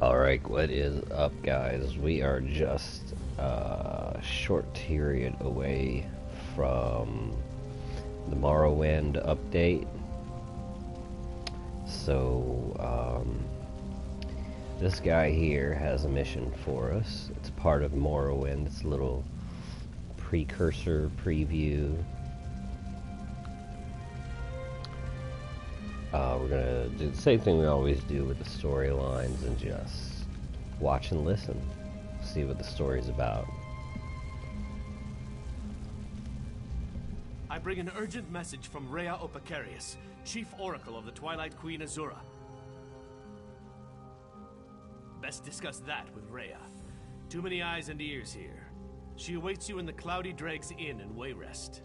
Alright, what is up, guys? We are just a short period away from the Morrowind update. So, this guy here has a mission for us. It's part of Morrowind. It's a little precursor preview. We're gonna do the same thing we always do with the storylines and just watch and listen, see what the story's about. I bring an urgent message from Rhea Opacarius, Chief Oracle of the Twilight Queen Azura. Best discuss that with Rhea. Too many eyes and ears here. She awaits you in the Cloudy Dregs Inn in Wayrest.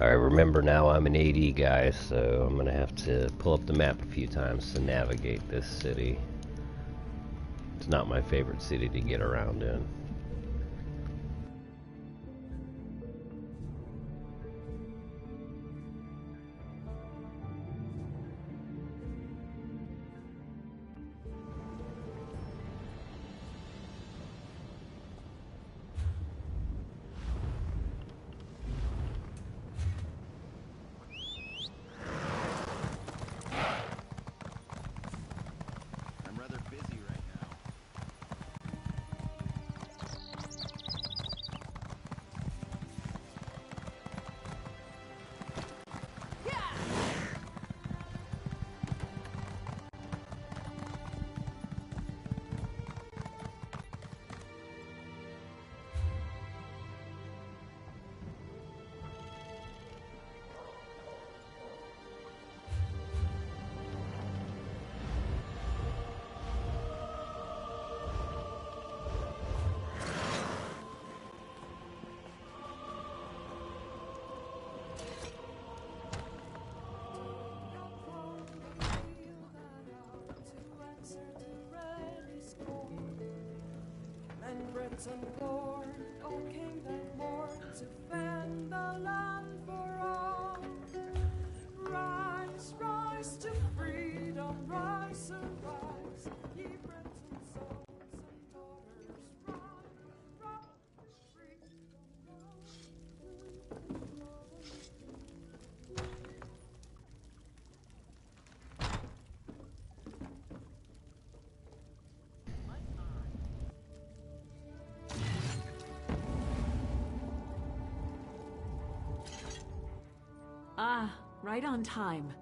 Alright, remember now I'm an AD guy, so I'm gonna have to pull up the map a few times to navigate this city. It's not my favorite city to get around in. And born, O King that mourn, to fend the land for all. Rise, rise to freedom, rise, arise, ye Breton sons and daughters, rise, Ah, right on time.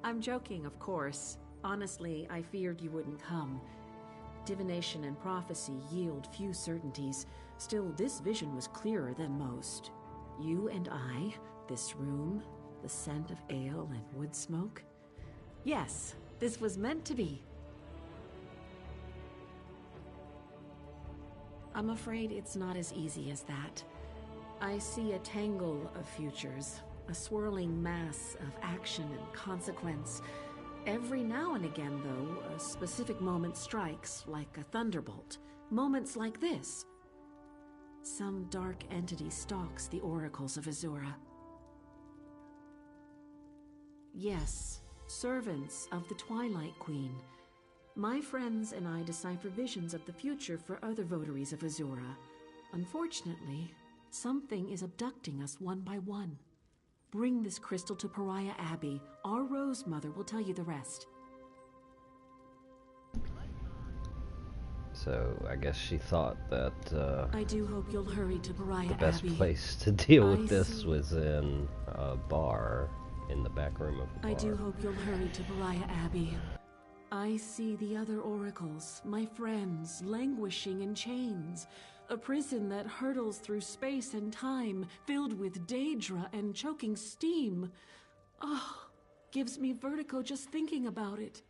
I'm joking, of course. Honestly, I feared you wouldn't come. Divination and prophecy yield few certainties. Still, this vision was clearer than most. You and I, this room, the scent of ale and wood smoke. Yes, this was meant to be. I'm afraid it's not as easy as that. I see a tangle of futures. A swirling mass of action and consequence. Every now and again, though, a specific moment strikes like a thunderbolt. Moments like this. Some dark entity stalks the oracles of Azura. Yes, servants of the Twilight Queen. My friends and I decipher visions of the future for other votaries of Azura. Unfortunately, something is abducting us one by one. Bring this crystal to Pariah Abbey. Our Rose Mother will tell you the rest. So I guess she thought that I do hope you'll hurry to Pariah the best Abbey. place to deal with I this see. was in a bar, in the back room of a bar. I do hope you'll hurry to Pariah Abbey. I see the other oracles, my friends, languishing in chains. A prison that hurtles through space and time, filled with daedra and choking steam. Oh, gives me vertigo just thinking about it.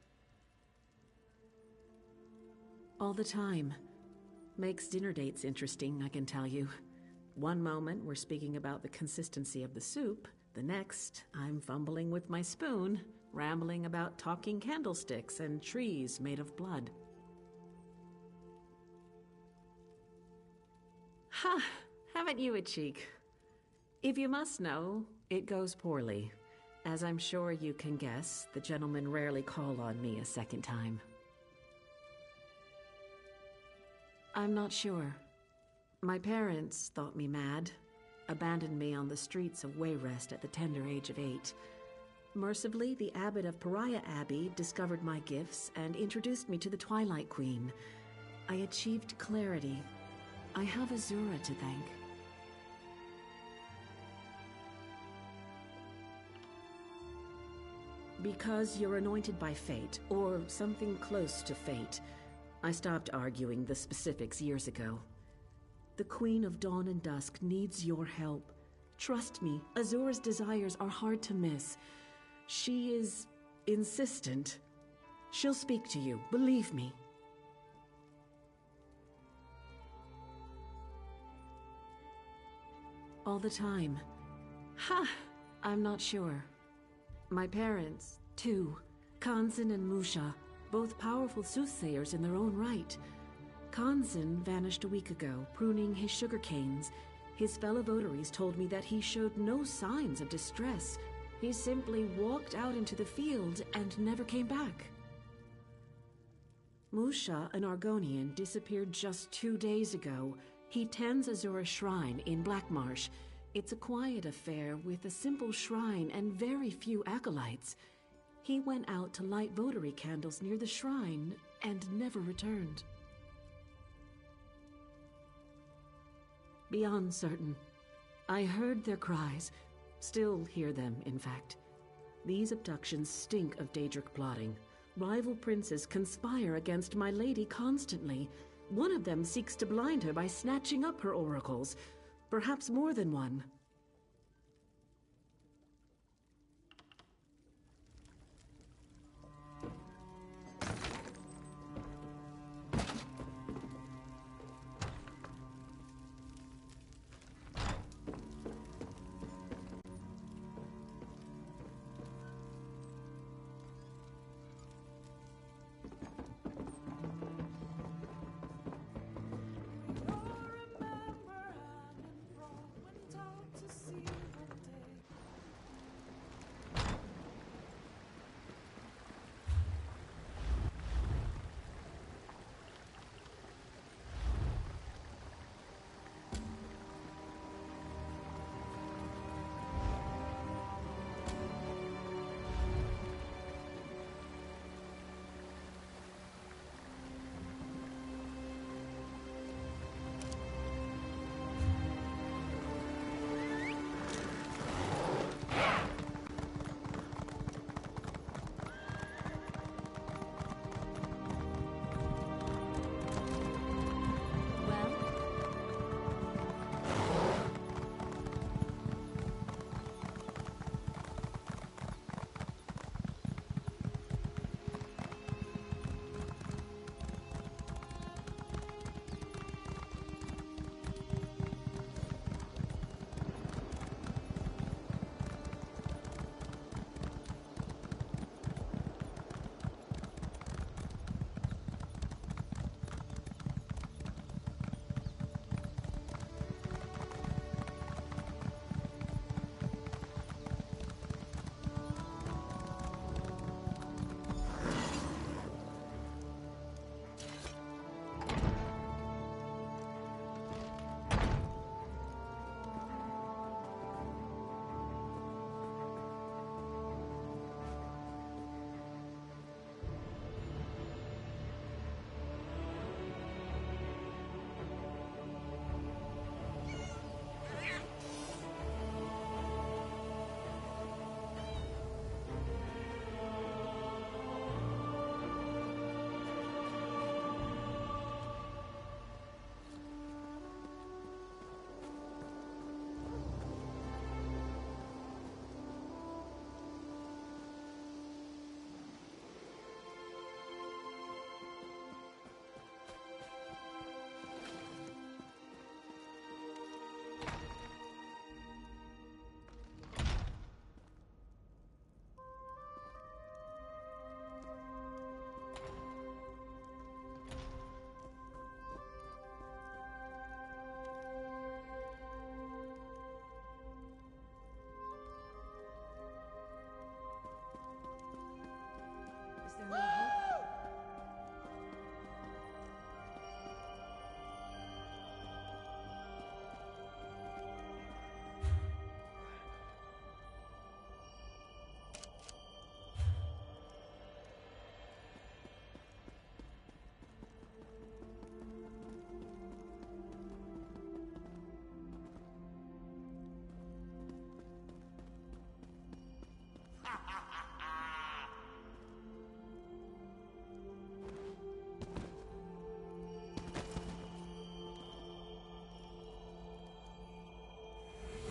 All the time. Makes dinner dates interesting, I can tell you. One moment we're speaking about the consistency of the soup. The next, I'm fumbling with my spoon, rambling about talking candlesticks and trees made of blood. Ha! Haven't you a cheek? If you must know, it goes poorly. As I'm sure you can guess, the gentlemen rarely call on me a second time. I'm not sure. My parents thought me mad, abandoned me on the streets of Wayrest at the tender age of 8. Mercifully, the abbot of Pariah Abbey discovered my gifts and introduced me to the Twilight Queen. I achieved clarity. I have Azura to thank. Because you're anointed by fate, or something close to fate. I stopped arguing the specifics years ago. The Queen of Dawn and Dusk needs your help. Trust me, Azura's desires are hard to miss. She is insistent. She'll speak to you, believe me. All the time. Ha! I'm not sure. My parents, too. Kanzan and Musha, both powerful soothsayers in their own right. Kanzan vanished a week ago, pruning his sugar canes. His fellow votaries told me that he showed no signs of distress. He simply walked out into the field and never came back. Musha, an Argonian, disappeared just 2 days ago. He tends Azura's shrine in Blackmarsh. It's a quiet affair with a simple shrine and very few acolytes. He went out to light votary candles near the shrine and never returned. Beyond certain. I heard their cries. Still hear them, in fact. These abductions stink of Daedric plotting. Rival princes conspire against my lady constantly. One of them seeks to blind her by snatching up her oracles. Perhaps more than one.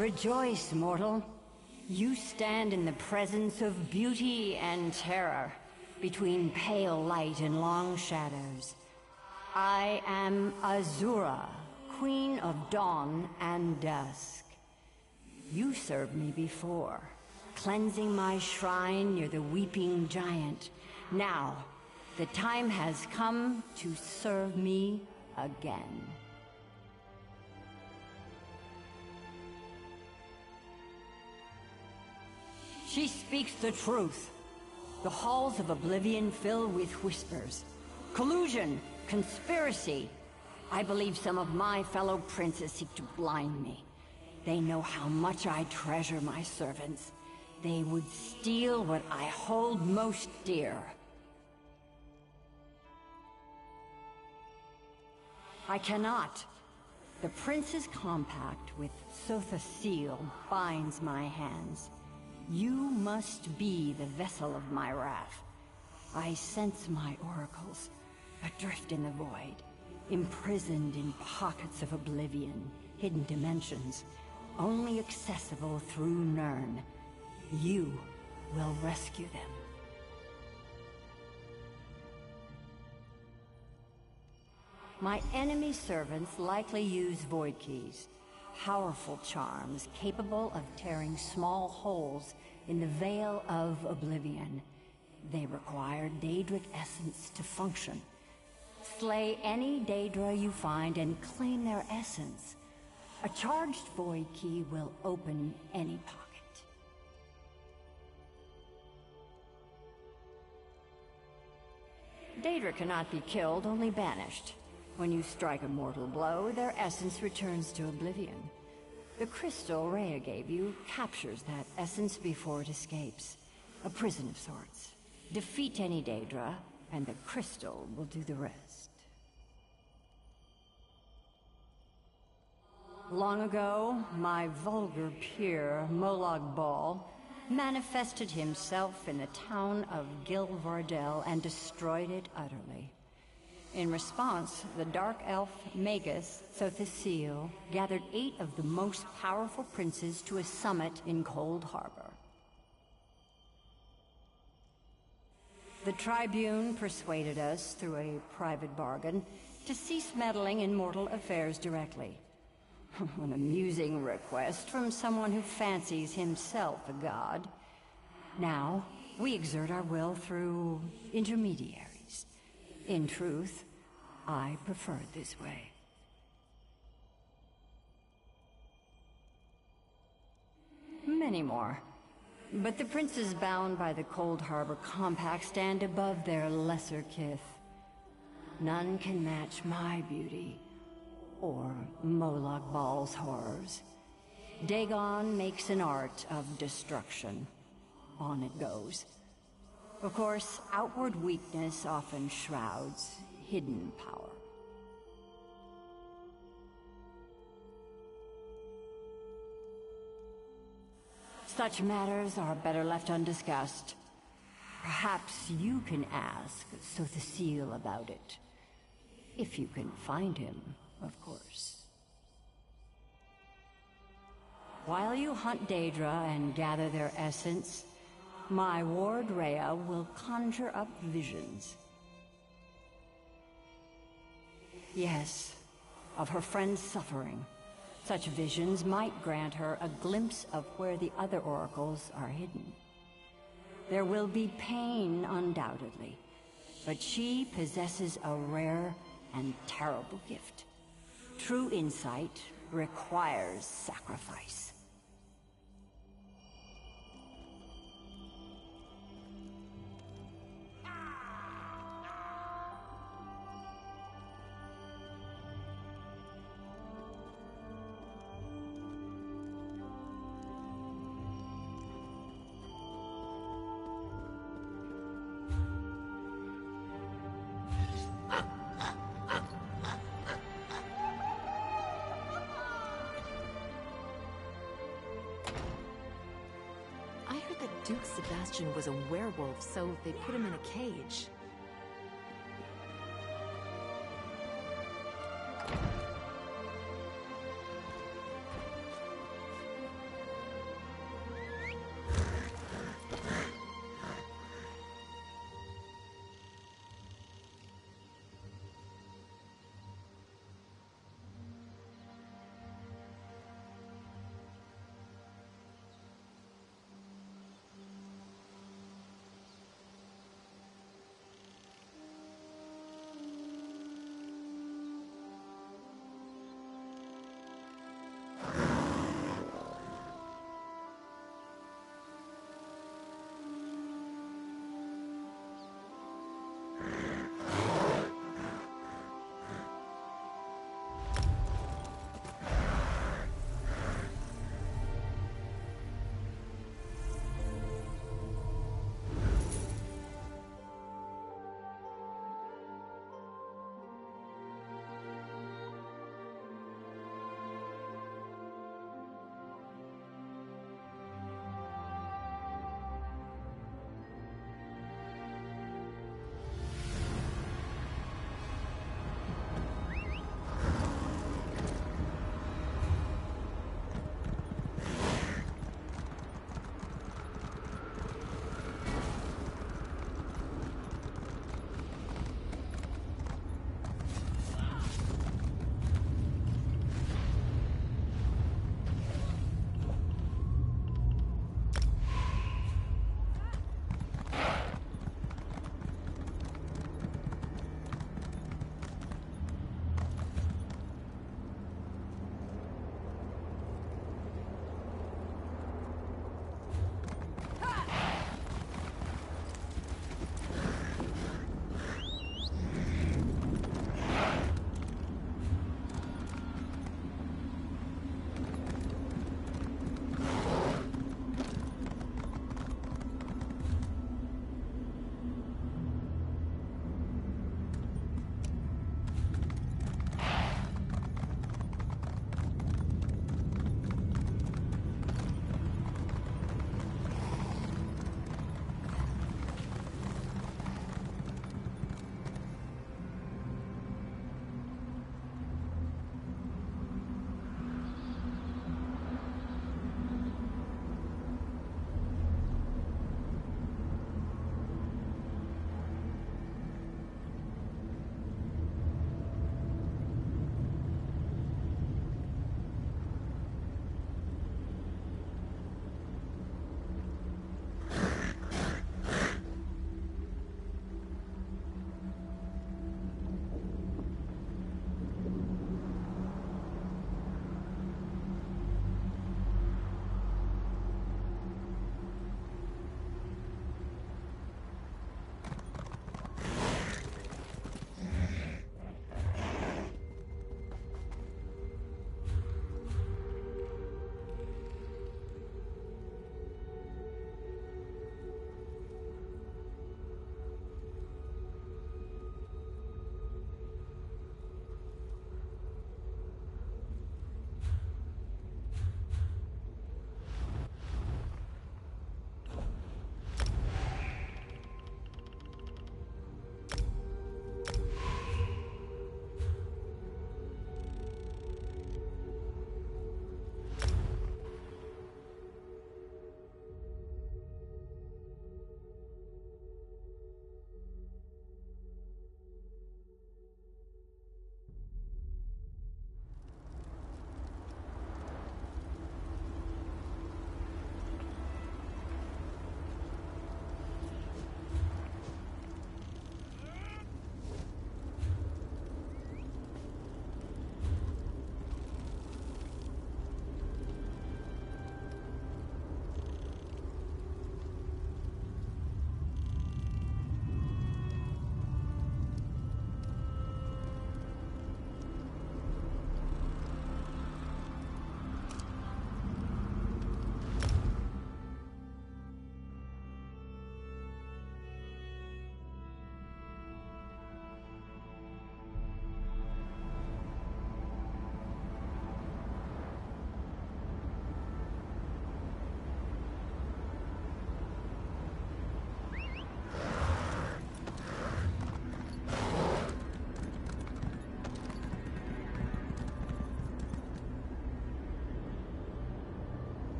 Rejoice, mortal. You stand in the presence of beauty and terror, between pale light and long shadows. I am Azura, Queen of Dawn and Dusk. You served me before, cleansing my shrine near the Weeping Giant. Now, the time has come to serve me again. She speaks the truth. The halls of Oblivion fill with whispers. Collusion, conspiracy. I believe some of my fellow princes seek to blind me. They know how much I treasure my servants. They would steal what I hold most dear. I cannot. The prince's compact with Sotha Seal binds my hands. You must be the vessel of my wrath. I sense my oracles, adrift in the void, imprisoned in pockets of oblivion, hidden dimensions, only accessible through Nirn. You will rescue them. My enemy servants likely use void keys, powerful charms capable of tearing small holes in the veil of oblivion. They require Daedric essence to function. Slay any Daedra you find and claim their essence. A charged void key will open any pocket. Daedra cannot be killed, only banished. When you strike a mortal blow, their essence returns to oblivion. The crystal Rhea gave you captures that essence before it escapes. A prison of sorts. Defeat any Daedra, and the crystal will do the rest. Long ago, my vulgar peer, Molag Bal, manifested himself in the town of Gilvardel and destroyed it utterly. In response, the Dark Elf Magus Sothasil gathered 8 of the most powerful princes to a summit in Cold Harbor. The Tribune persuaded us, through a private bargain, to cease meddling in mortal affairs directly. An amusing request from someone who fancies himself a god. Now, we exert our will through intermediaries. In truth, I prefer it this way. Many more. But the princes bound by the Cold Harbor Compact stand above their lesser kith. None can match my beauty, or Molag Bal's horrors. Dagon makes an art of destruction. On it goes. Of course, outward weakness often shrouds hidden power. Such matters are better left undiscussed. Perhaps you can ask Sothasil about it. If you can find him, of course. While you hunt Daedra and gather their essence, my ward Rhea will conjure up visions. Yes, of her friend's suffering. Such visions might grant her a glimpse of where the other oracles are hidden. There will be pain, undoubtedly, but she possesses a rare and terrible gift. True insight requires sacrifice. Duke Sebastian was a werewolf, so they put him in a cage.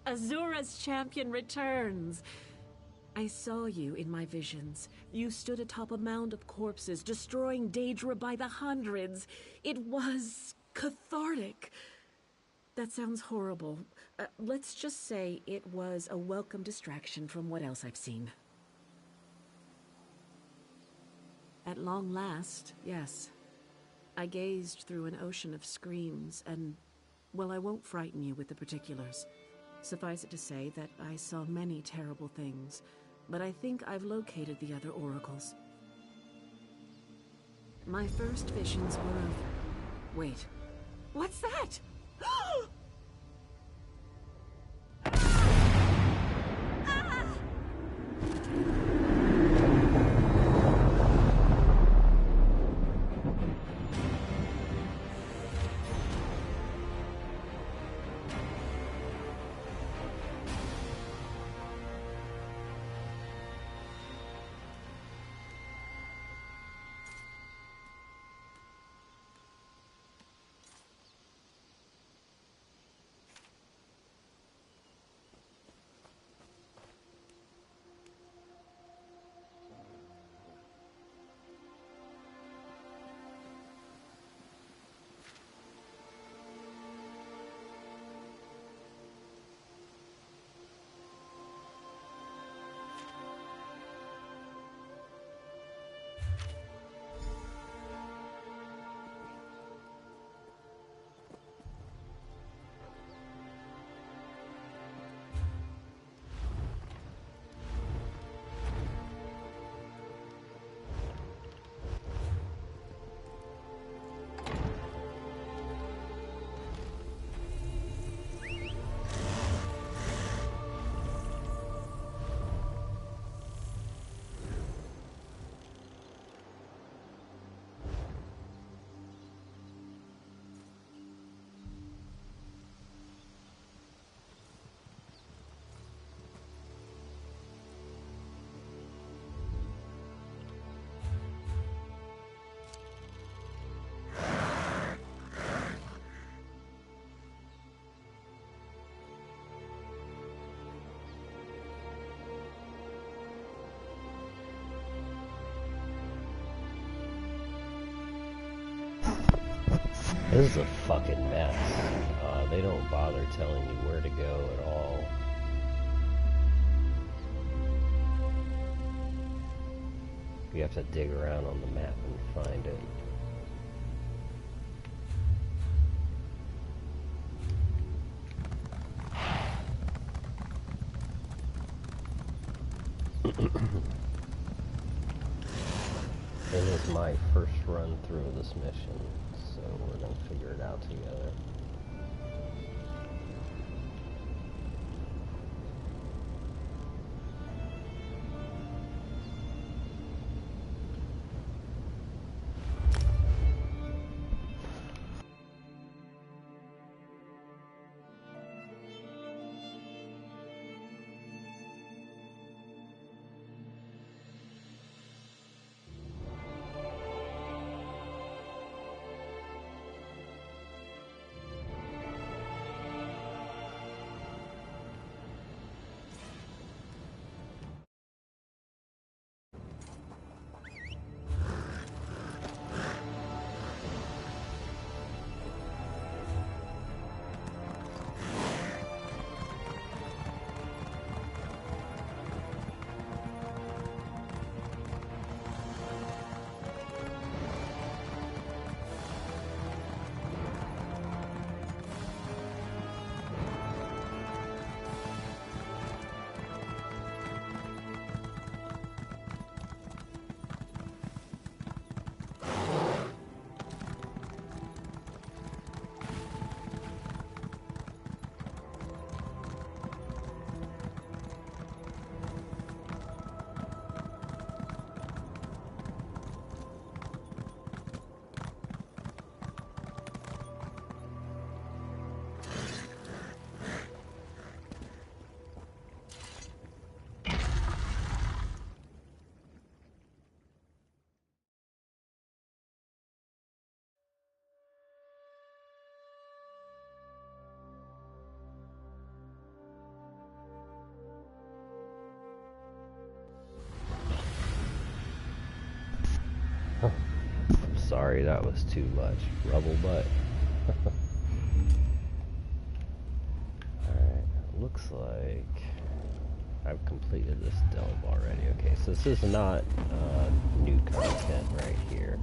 Azura's champion returns! I saw you in my visions. You stood atop a mound of corpses, destroying Daedra by the hundreds. It was cathartic. That sounds horrible. Let's just say it was a welcome distraction from what else I've seen. At long last, yes. I gazed through an ocean of screams, and, well, I won't frighten you with the particulars. Suffice it to say that I saw many terrible things, but I think I've located the other oracles. My first visions were of... Wait. What's that? This is a fucking mess. They don't bother telling you where to go at all. You have to dig around on the map and find it. This is my first run through this mission, so we're gonna figure it out together. sorry, that was too much. Rubble butt. Alright, looks like I've completed this delve already. Okay, so this is not new content right here.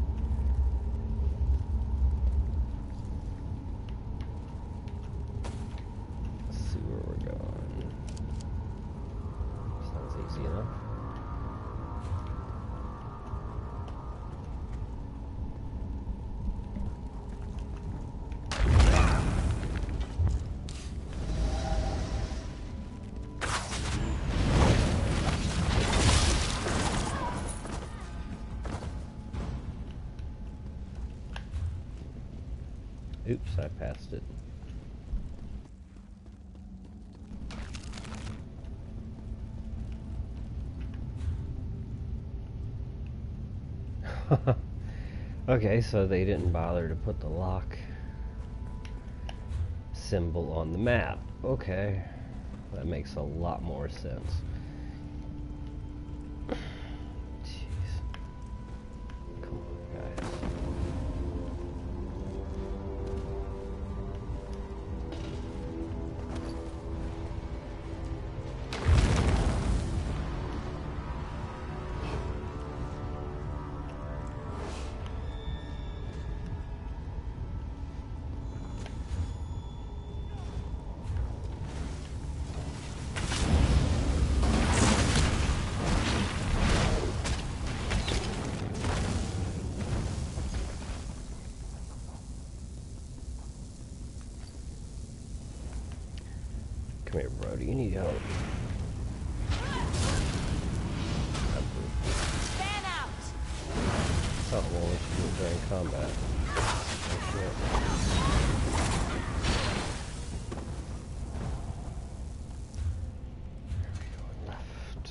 Let's see where we're going. Sounds easy enough. Oops, I passed it. Okay, so they didn't bother to put the lock symbol on the map. Okay, that makes a lot more sense. Jeez. Come on, guys. Come here, bro. Do you need help? Fan out! Something won't let you do it during combat. Oh, shit. Left.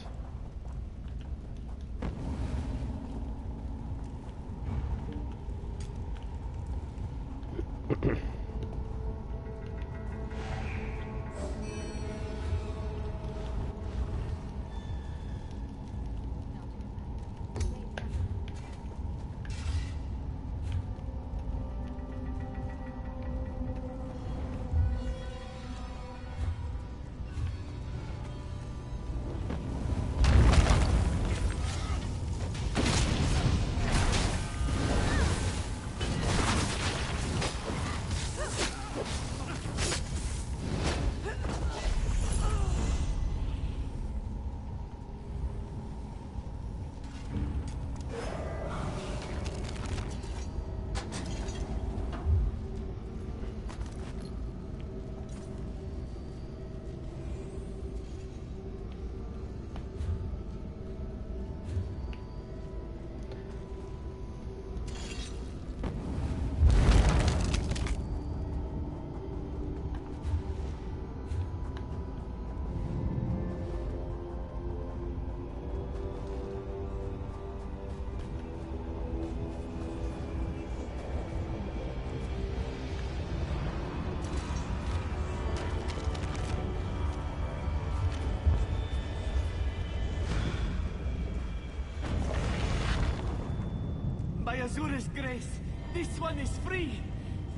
By Azura's grace, this one is free.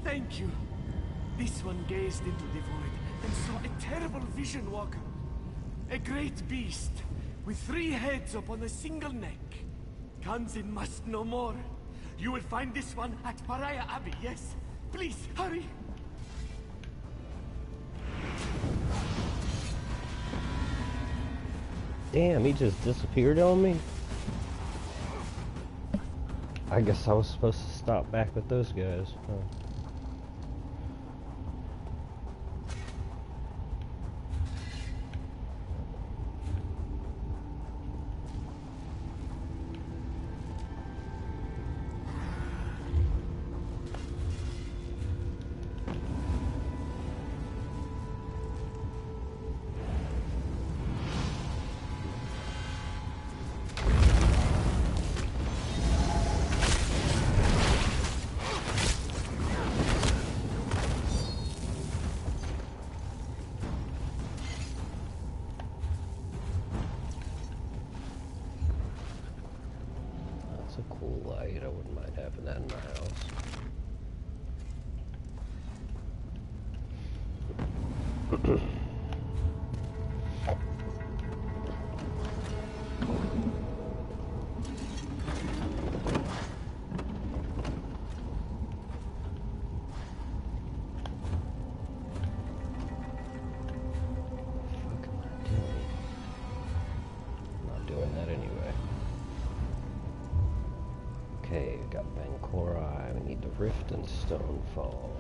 Thank you. This one gazed into the void and saw a terrible vision walker. A great beast with 3 heads upon a single neck. Kanzin must know more. You will find this one at Pariah Abbey, yes? Please, hurry! Damn, he just disappeared on me? I guess I was supposed to stop back with those guys. Huh. That's a cool light. I wouldn't mind having that in my house. Okay, we got Bancori, we need the Rift and Stone Falls.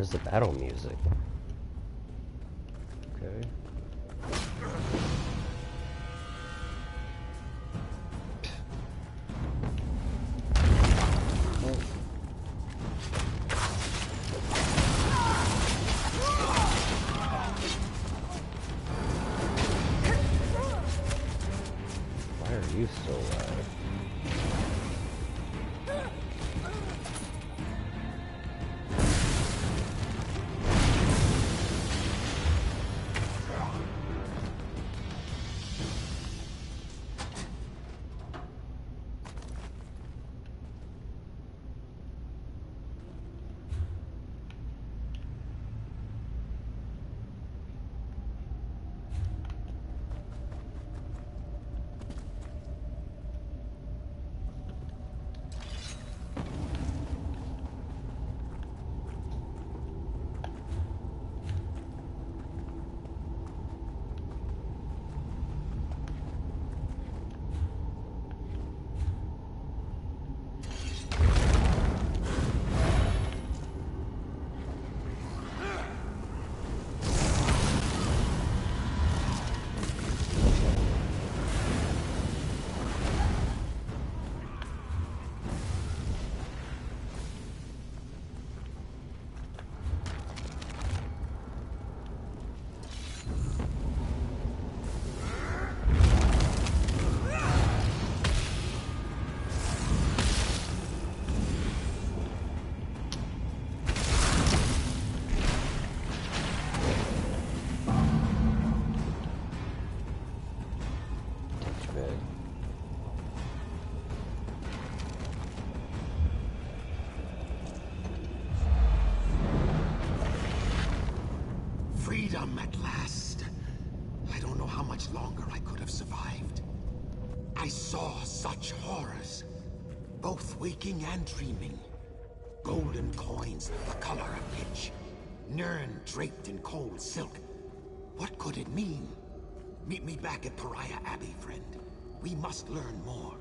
Where's the battle music? Okay. Why are you still alive? Freedom at last. I don't know how much longer I could have survived. I saw such horrors, both waking and dreaming. Golden coins, the color of pitch. Nirn draped in cold silk. What could it mean? Meet me back at Pariah Abbey, friend. We must learn more.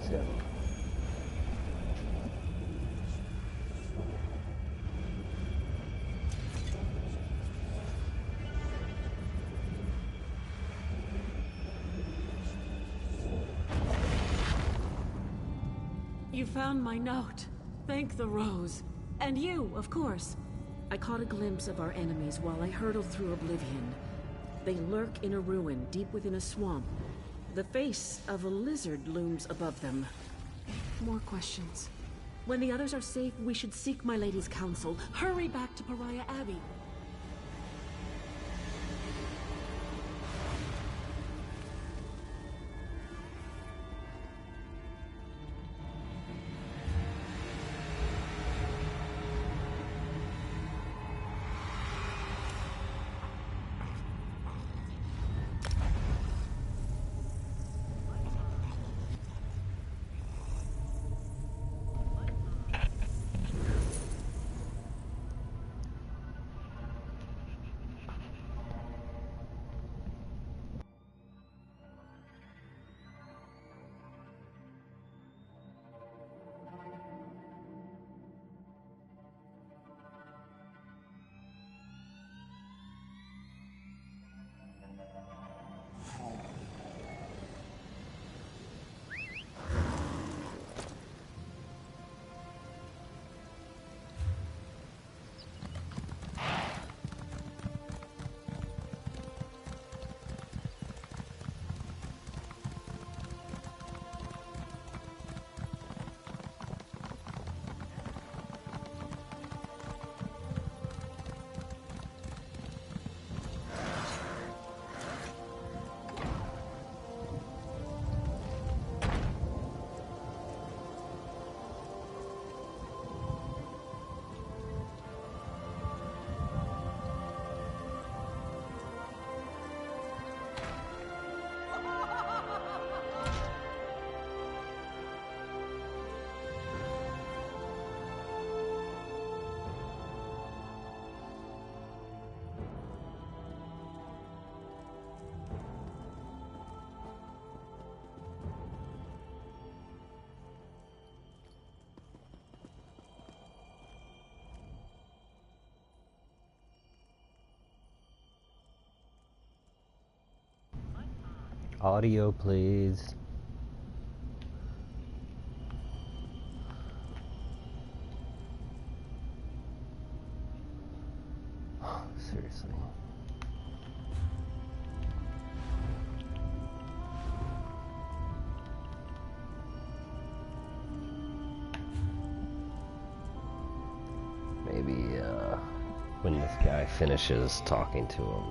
Yeah. You found my note. Thank the rose. And you, of course. I caught a glimpse of our enemies while I hurtled through oblivion. They lurk in a ruin deep within a swamp. The face of a lizard looms above them. More questions. When the others are safe, we should seek my lady's counsel. Hurry back to Pariah Abbey. Audio, please. Seriously. Maybe, when this guy finishes talking to him.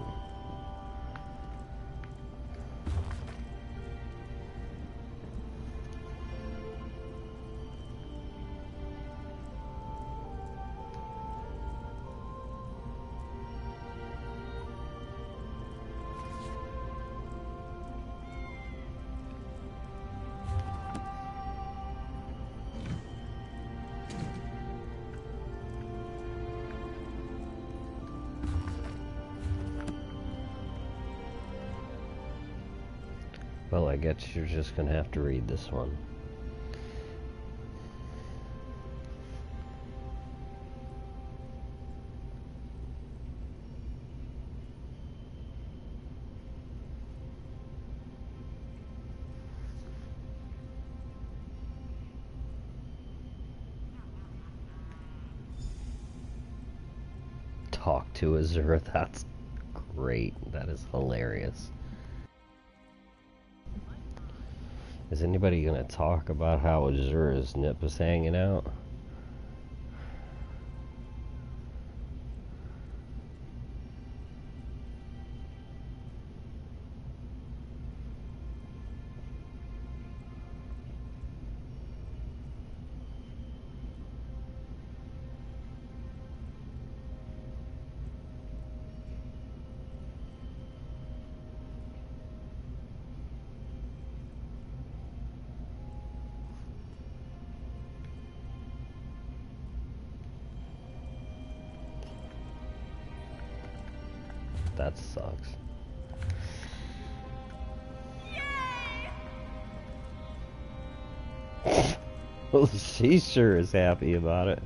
Well, I guess you're just gonna have to read this one. Talk to Azura, that's great. That is hilarious. Is anybody gonna talk about how Azura's nip is hanging out? That sucks. Well, she sure is happy about it.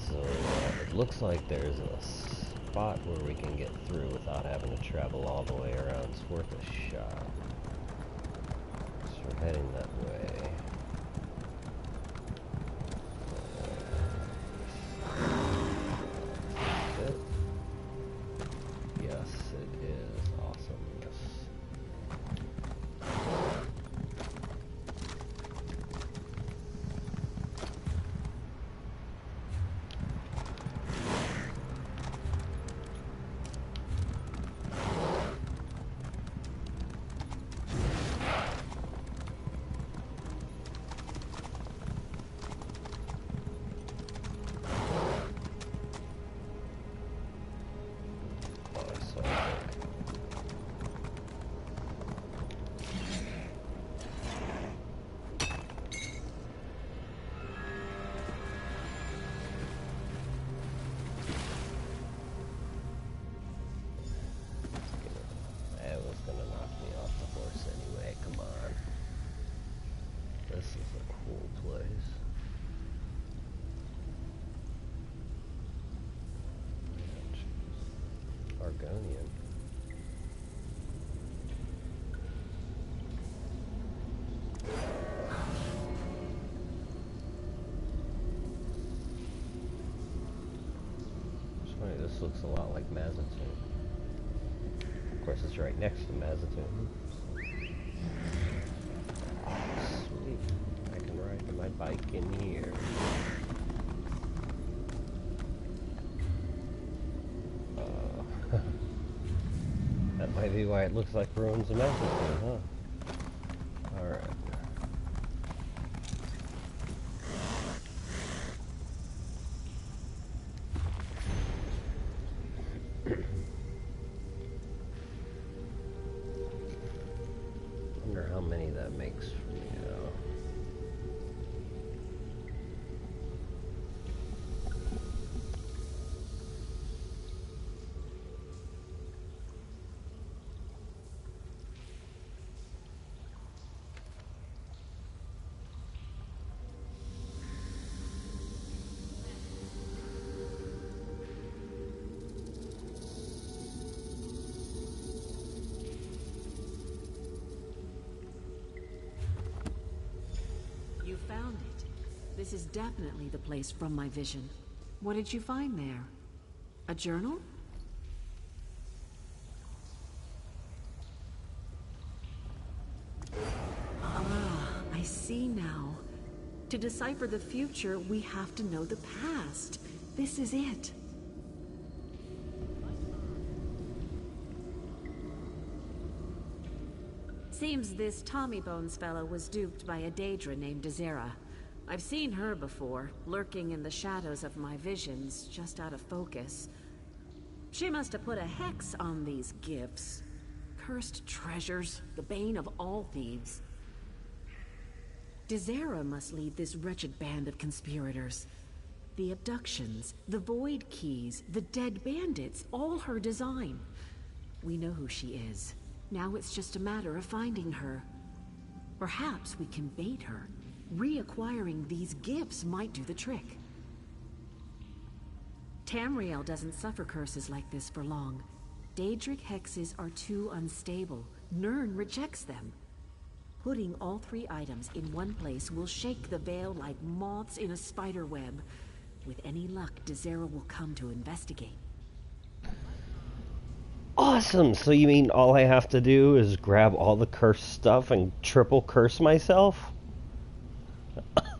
So it looks like there's a spot where we can get through without having to travel all the way around. It's worth a shot. So we're heading that way. Is it? Yes, it is. Awesome. Yes. Argonian. It's funny, this looks a lot like Mazatoon. Of course, it's right next to Mazatoon. Sweet. I can ride my bike in here. That might be why it looks like ruins of Mazatoon, huh? Alright. Wonder how many This is definitely the place from my vision. What did you find there? A journal? Ah, I see now. To decipher the future, we have to know the past. This is it. Seems this Tommy Bones fellow was duped by a Daedra named Azera. I've seen her before, lurking in the shadows of my visions, just out of focus. She must have put a hex on these gifts. Cursed treasures, the bane of all thieves. Azera must lead this wretched band of conspirators. The abductions, the Void Keys, the dead bandits, all her design. We know who she is. Now it's just a matter of finding her. Perhaps we can bait her. Reacquiring these gifts might do the trick. Tamriel doesn't suffer curses like this for long. Daedric hexes are too unstable. Nirn rejects them. Putting all 3 items in one place will shake the veil like moths in a spider web. With any luck, Dezera will come to investigate. Awesome! So you mean all I have to do is grab all the cursed stuff and triple curse myself?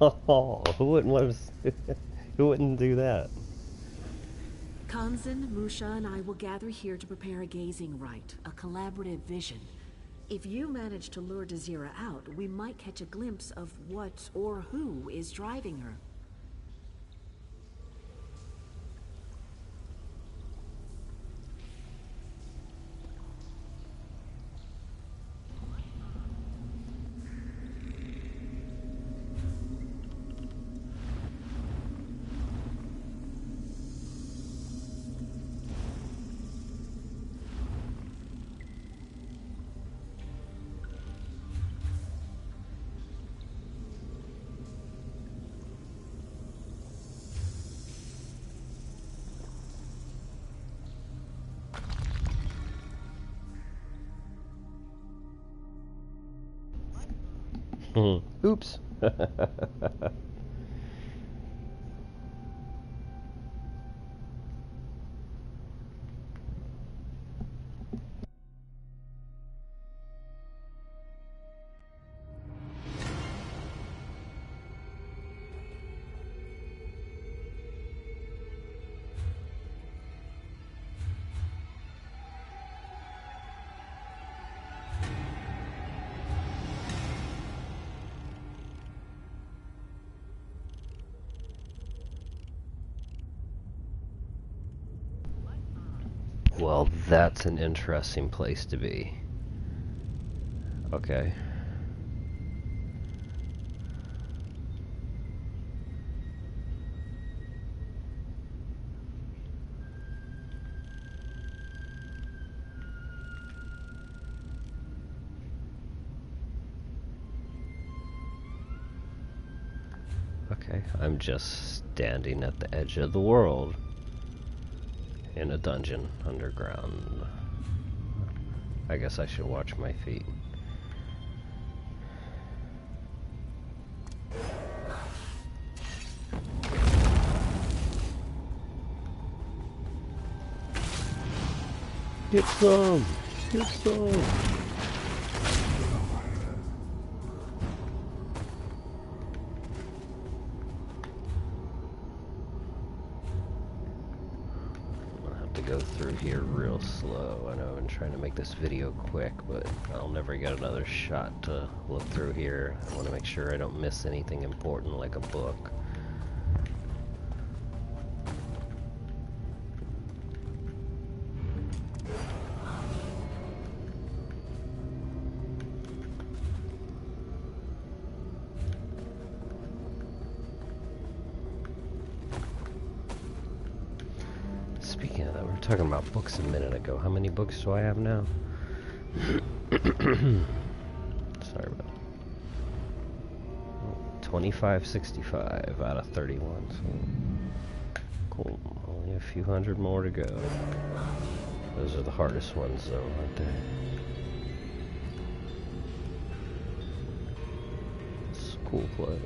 Oh, who wouldn't do that? Kanzan, Musha, and I will gather here to prepare a gazing rite, a collaborative vision. If you manage to lure Dezera out, we might catch a glimpse of what or who is driving her. Oops. Well, that's an interesting place to be. Okay. Okay, I'm just standing at the edge of the world. In a dungeon underground. I guess I should watch my feet. Get some! Get some! Go through here real slow. I know I've been trying to make this video quick, but I'll never get another shot to look through here. I want to make sure I don't miss anything important like a book. Speaking of that, we were talking about books a minute ago. How many books do I have now? Sorry about that. 2565 out of 31. So cool. Only a few hundred more to go. Those are the hardest ones, though, aren't they? It's a cool place.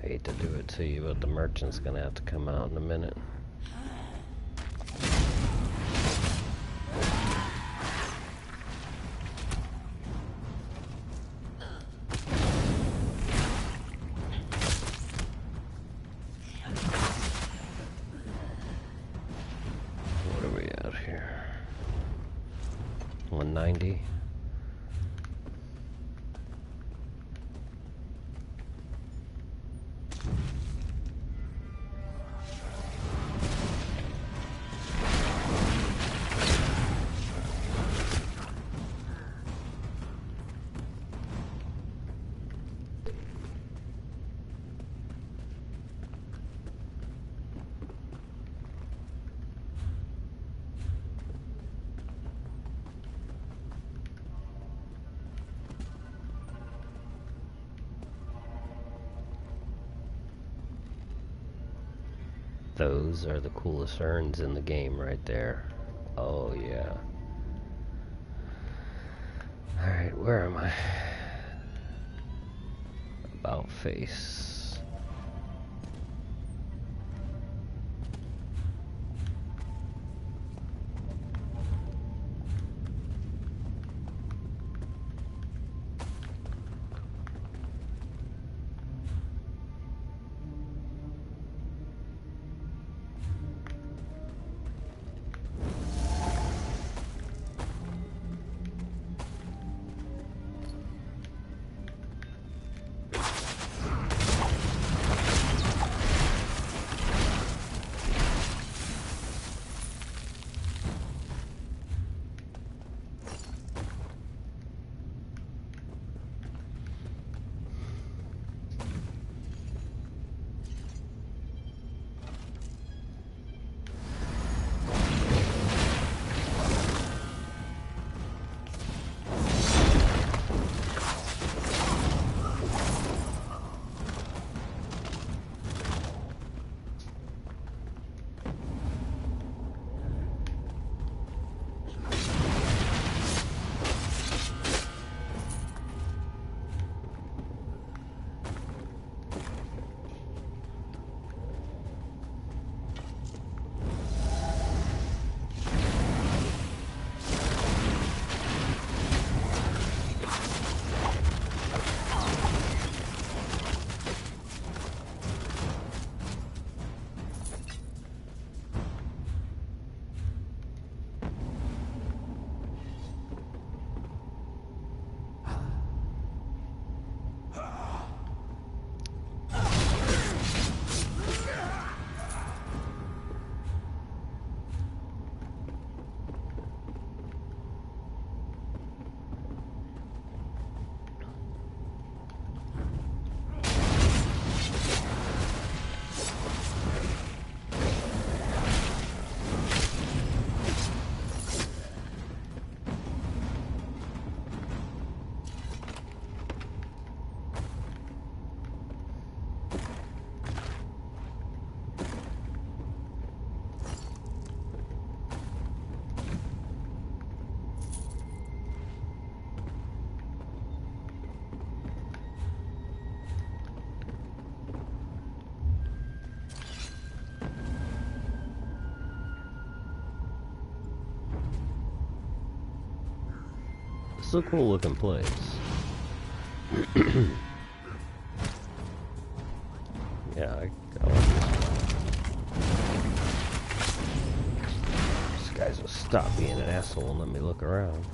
hate to do it to you, but the merchant's gonna have to come out in a minute. What are we at here? 190. Those are the coolest urns in the game right there. Oh yeah. Alright, where am I? About face. It's a cool looking place. Yeah, I like this. These guys will stop being an asshole and let me look around.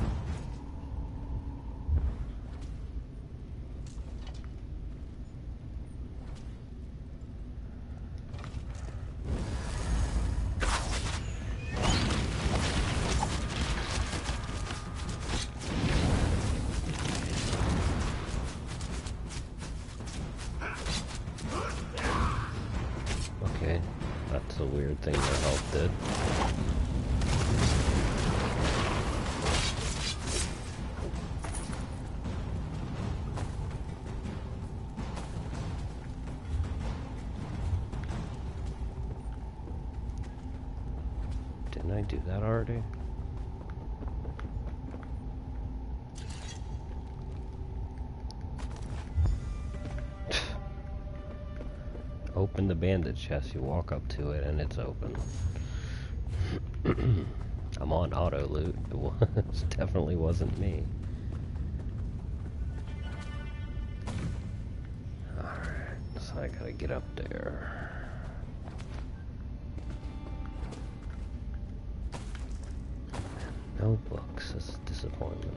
Okay, that's a weird thing their health did. Didn't I do that already? open the bandit chest. You walk up to it and it's open. I'm on auto loot. It definitely wasn't me. Alright, so I gotta get up there. No books, that's a disappointment.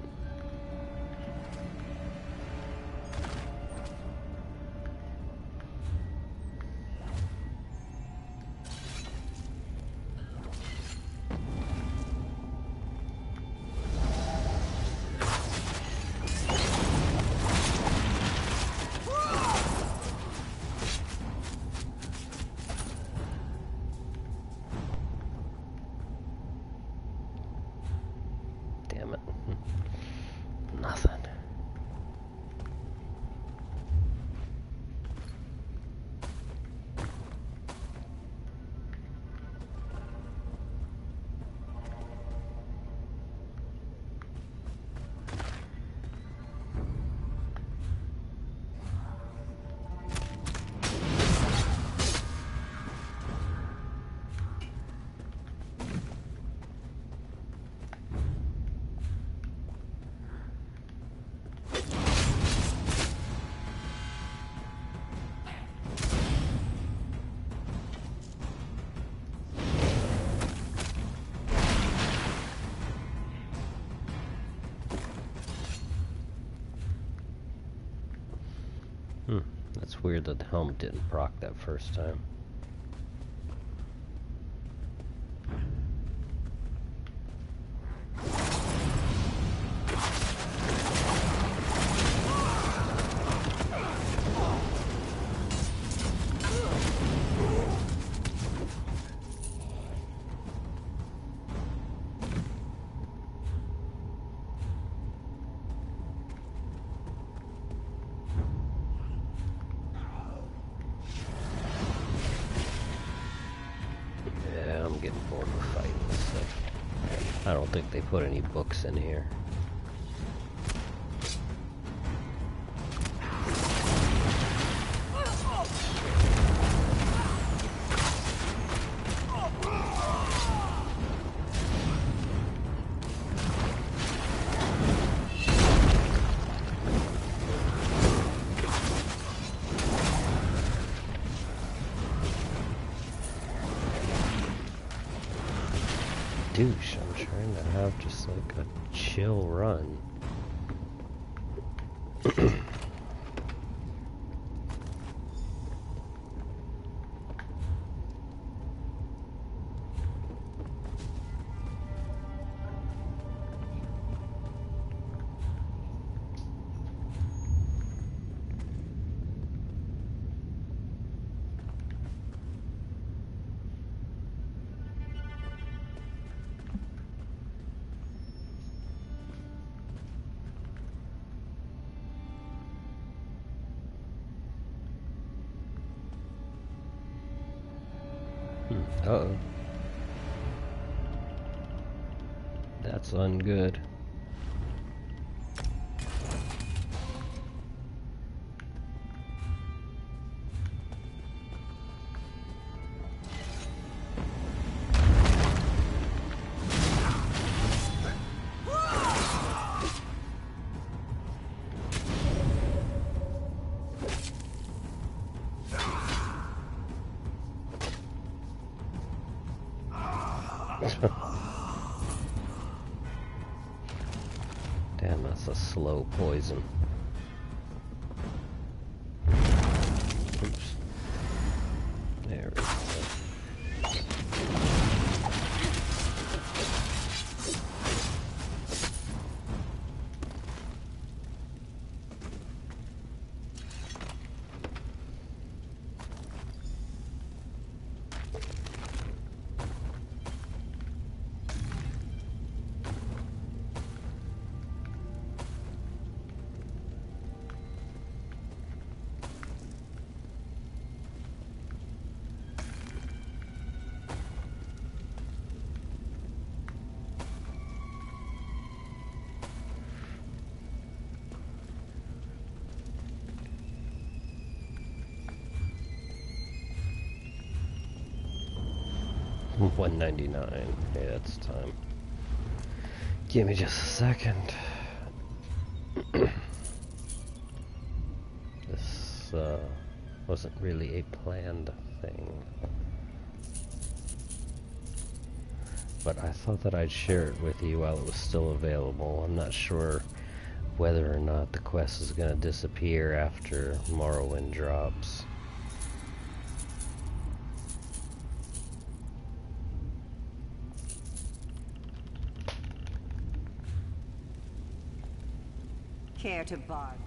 Damn it. Nothing. That's weird that the helmet didn't proc that first time. I don't think they put any books in here. Douche, I'm trying to have just like a chill run. Uh-oh. That's ungood. Damn, that's a slow poison. Oops. There we go. 199. Yeah, it's time. Give me just a second. This wasn't really a planned thing. But I thought that I'd share it with you while it was still available. I'm not sure whether or not the quest is going to disappear after Morrowind drops. Care to bargain?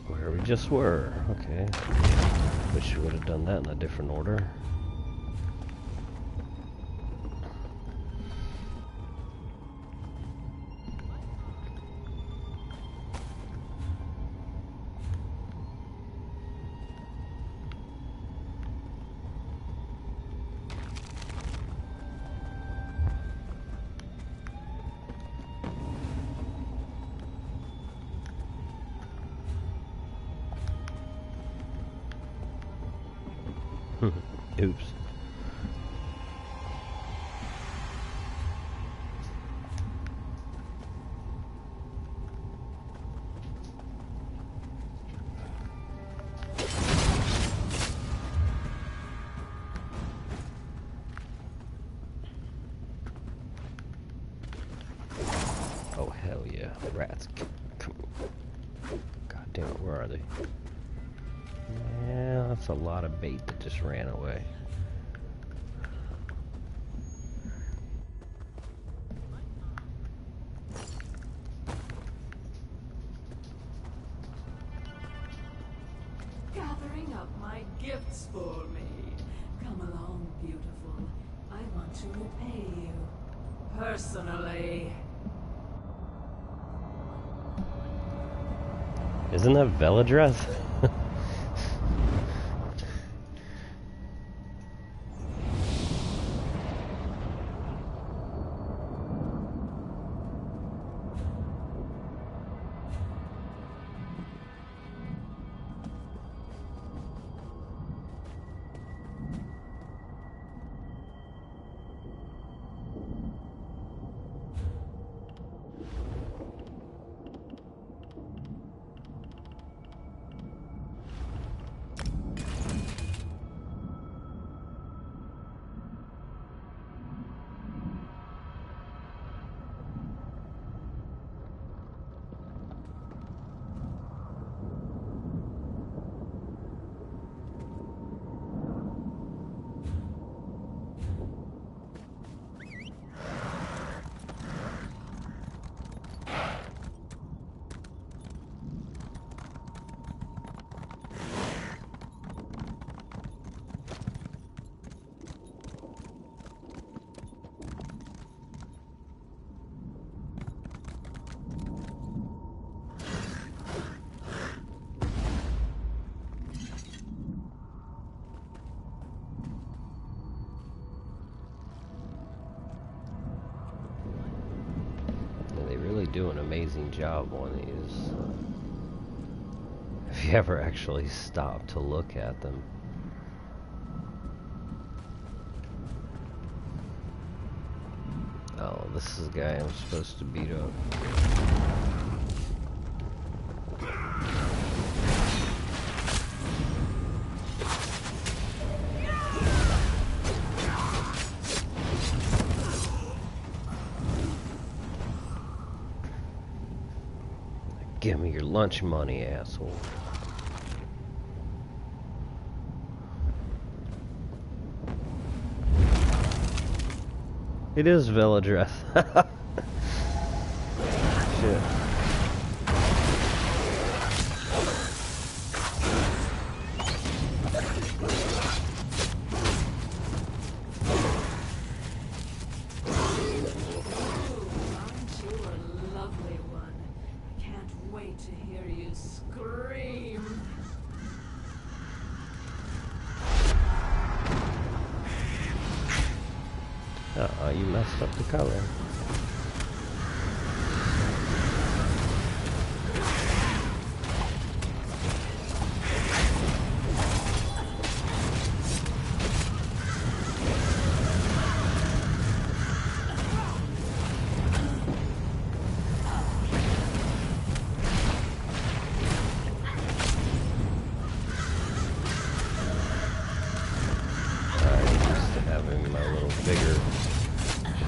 Where we just were. Okay. Wish we would have done that in a different order. Oops. Oh hell yeah, rats! Come on. God damn it, where are they? Yeah, that's a lot of bait that just ran away. Gathering up my gifts for me. Come along, beautiful. I want to repay you. Personally. Isn't that Veladreth? Do an amazing job on these. If you ever actually stop to look at them. Oh, this is the guy I'm supposed to beat up. Give me your lunch money, asshole. It is Veladreth. Shit. Uh-oh, you messed up the color.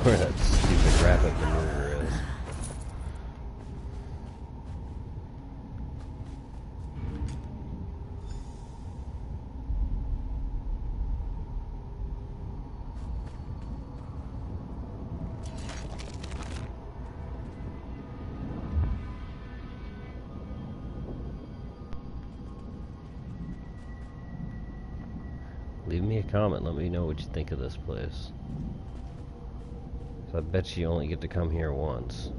Where that stupid rapid maneuver is. Leave me a comment, let me know what you think of this place. I bet you only get to come here once.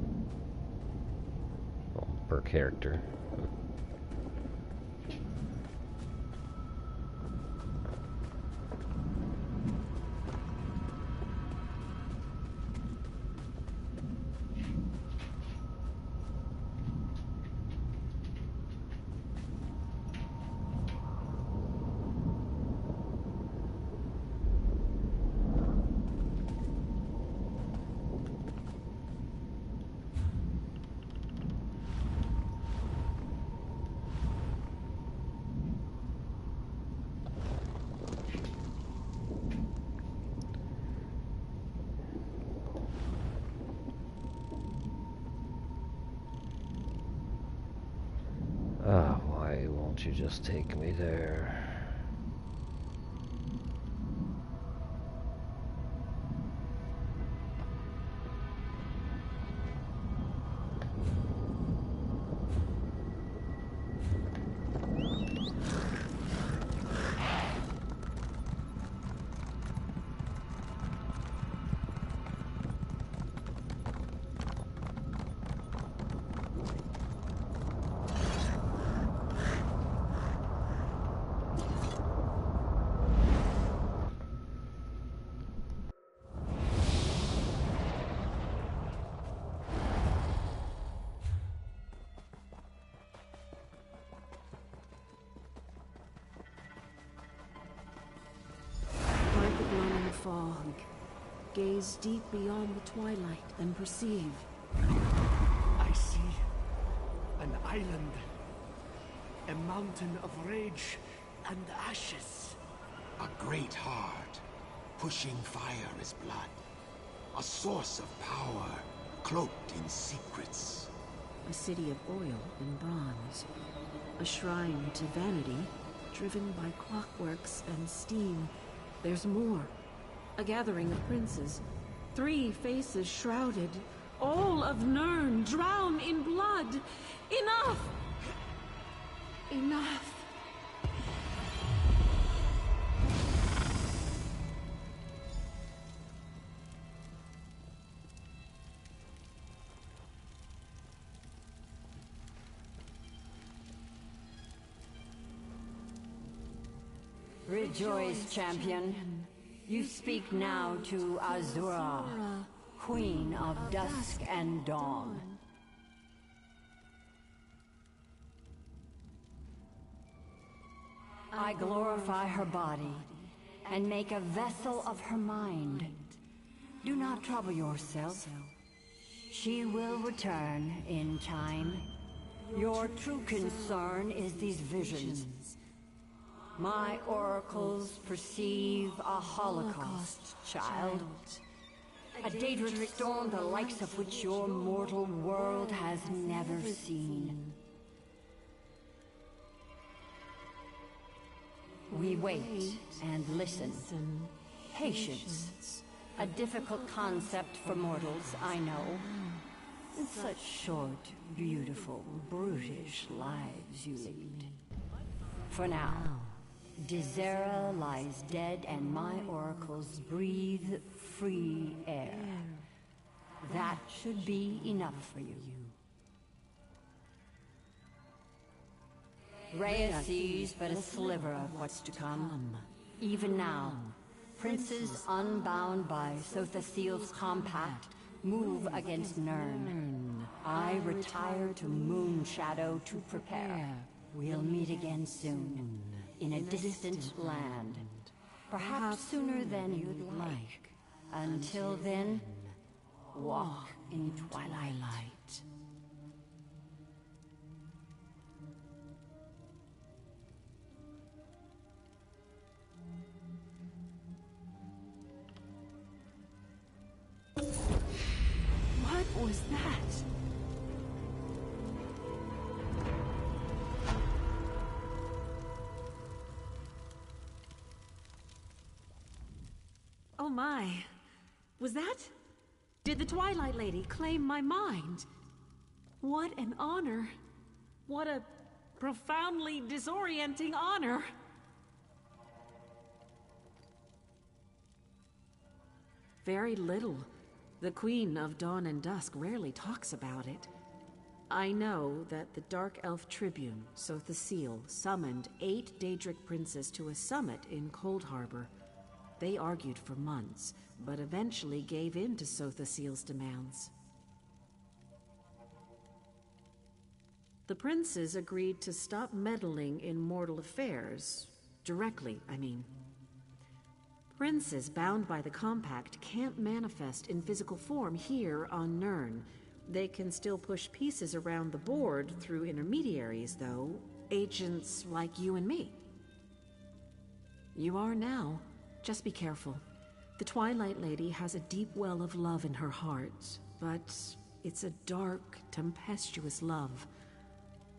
Well, per character. Ah, why won't you just take me there? Fog. Gaze deep beyond the twilight and perceive. I see an island, a mountain of rage and ashes. A great heart, pushing fire as blood. A source of power, cloaked in secrets. A city of oil and bronze. A shrine to vanity, driven by clockworks and steam. There's more. A gathering of princes. 3 faces shrouded. All of Nirn drown in blood. Enough! Enough! Rejoice, champion. You speak now to Azura, Queen of Dusk and Dawn. I glorify her body and make a vessel of her mind. Do not trouble yourself. She will return in time. Your true concern is these visions. My oracles perceive a holocaust, child. A dangerous storm the likes of which your mortal world has never seen. We wait and listen. Patience. A difficult concept for mortals, I know. Such short, beautiful, brutish lives you lead. For now, Dizera lies dead and my oracles breathe free air. That should be enough for you. Rhea sees but a sliver of what's to come. Even now, Princes unbound by Sothas'il's compact move against Nirn. I retire to Moonshadow to prepare. We'll meet again soon, in a distant land. Perhaps sooner than you'd like. Until then, walk in twilight. What was that? Oh my. Was that? Did the Twilight Lady claim my mind? What an honor. What a profoundly disorienting honor. Very little. The Queen of Dawn and Dusk rarely talks about it. I know that the Dark Elf Tribune, Sothas'il, summoned 8 Daedric princes to a summit in Cold Harbor. They argued for months, but eventually gave in to Sothas'il's demands. The princes agreed to stop meddling in mortal affairs. Directly, I mean. Princes bound by the compact can't manifest in physical form here on Nirn. They can still push pieces around the board through intermediaries, though. Agents like you and me. You are now. Just be careful. The Twilight Lady has a deep well of love in her heart, but it's a dark, tempestuous love.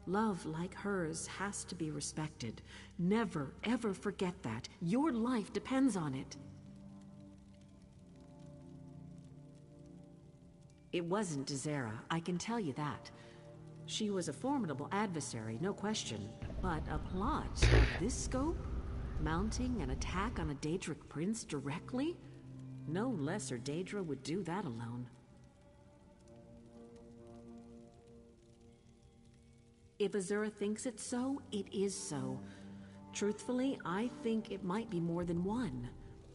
Love like hers has to be respected. Never, ever forget that. Your life depends on it. It wasn't Dezera, I can tell you that. She was a formidable adversary, no question. But a plot of this scope? Mounting an attack on a Daedric prince directly? No lesser Daedra would do that alone. If Azura thinks it's so, it is so. Truthfully, I think it might be more than one.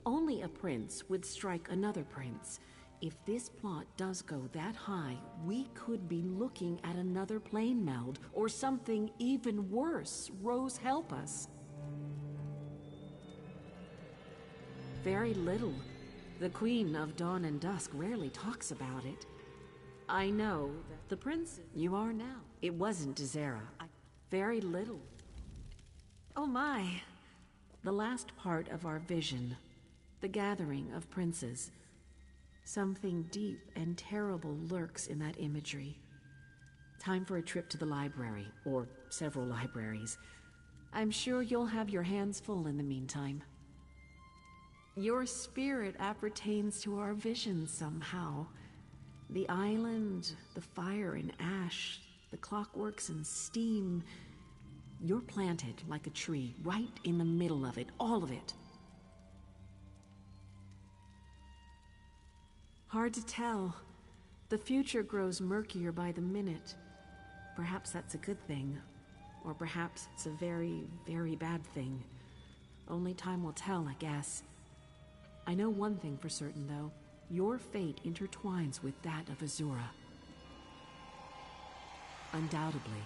Only a prince would strike another prince. If this plot does go that high, we could be looking at another plane meld, or something even worse. Rose, help us. Very little. The Queen of Dawn and Dusk rarely talks about it. I know that the prince you are now. It wasn't Dezera. Very little. Oh my. The last part of our vision. The gathering of princes. Something deep and terrible lurks in that imagery. Time for a trip to the library, or several libraries. I'm sure you'll have your hands full in the meantime. Your spirit appertains to our vision somehow. The island, the fire and ash, the clockworks and steam. You're planted like a tree, right in the middle of it, all of it. Hard to tell. The future grows murkier by the minute. Perhaps that's a good thing. Or perhaps it's a very, very bad thing. Only time will tell, I guess. I know one thing for certain, though. Your fate intertwines with that of Azura. Undoubtedly.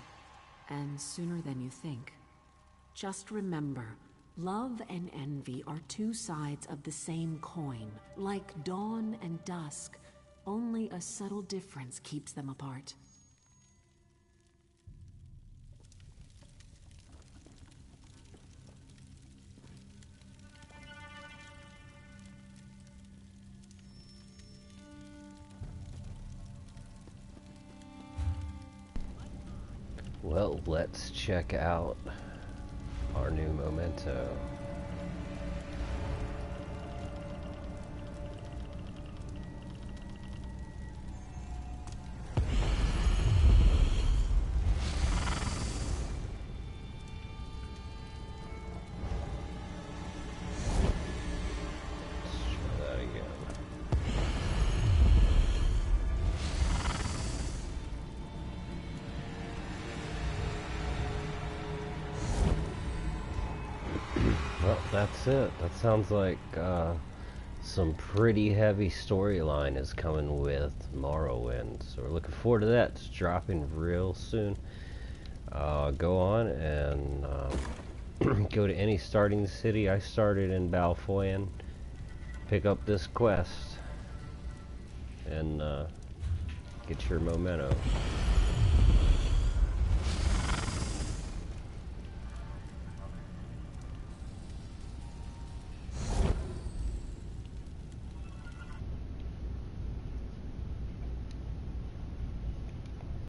And sooner than you think. Just remember, love and envy are two sides of the same coin. Like dawn and dusk, only a subtle difference keeps them apart. Well, let's check out our new memento. that's it. That sounds like some pretty heavy storyline is coming with Morrowind. So we're looking forward to that. It's dropping real soon. Go on and go to any starting city. I started in Balfoyan. Pick up this quest and get your memento.